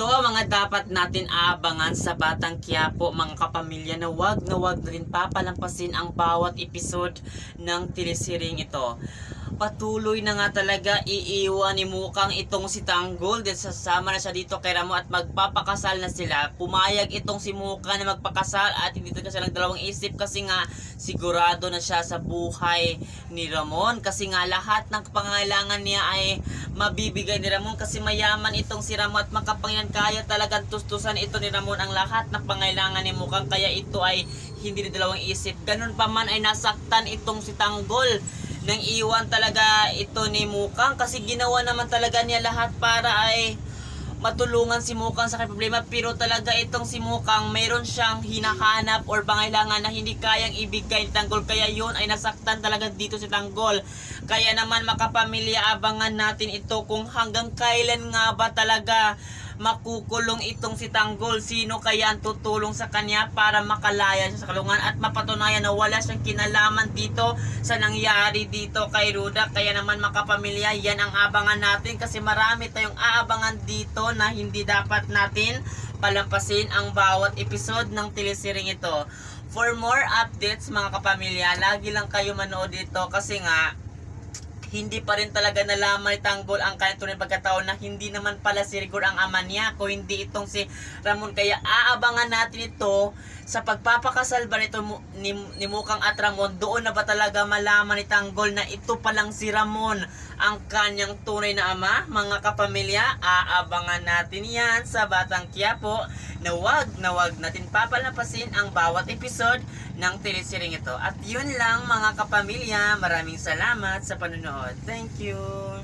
Ito ang mga dapat natin aabangan sa Batang Quiapo, mga kapamilya, na wag na rin papalampasin ang bawat episode ng telesiring ito. Patuloy na nga talaga iiwan ni Mukang itong si Tanggol dahil sasama na siya dito kay Ramon at magpapakasal na sila. Pumayag itong si Muka na magpakasal at hindi talaga siya nagdalawang isip kasi nga sigurado na siya sa buhay ni Ramon, kasi nga lahat ng pangangailangan niya ay mabibigay ni Ramon kasi mayaman itong si Ramon at makapangyarihan, kaya talagang tustusan ito ni Ramon ang lahat ng pangangailangan ni Mukang, kaya ito ay hindi na dalawang isip. Ganun pa man ay nasaktan itong si Tanggol nang iwan talaga ito ni Mukang kasi ginawa naman talaga niya lahat para ay matulungan si Mukang sa problema, pero talaga itong si Mukang mayroon siyang hinahanap or pangailangan na hindi kayang ibigay ni Tanggol, kaya yun ay nasaktan talaga dito si Tanggol. Kaya naman makapamilya, abangan natin ito kung hanggang kailan nga ba talaga makukulong itong si Tanggol. Sino kaya ang tutulong sa kanya para makalaya siya sa kulungan at mapatunayan na wala siyang kinalaman dito sa nangyari dito kay Ruda. Kaya naman makapamilya, yan ang abangan natin kasi marami tayong aabangan dito na hindi dapat natin palampasin ang bawat episode ng telesiring ito. For more updates mga kapamilya, lagi lang kayo manood dito kasi nga hindi pa rin talaga nalaman ni Tanggol ang kanyang tunay pagkatao na hindi naman pala si Rigor ang ama niya, kung hindi itong si Ramon. Kaya aabangan natin ito sa pagpapakasal ba nito ni Mukang at Ramon. Doon na ba talaga malaman ni Tanggol na ito palang si Ramon ang kanyang tunay na ama? Mga kapamilya, aabangan natin yan sa Batang Quiapo na wag natin papalampasin ang bawat episode ng telesiring ito. At yun lang mga kapamilya, maraming salamat sa panonood. Thank you!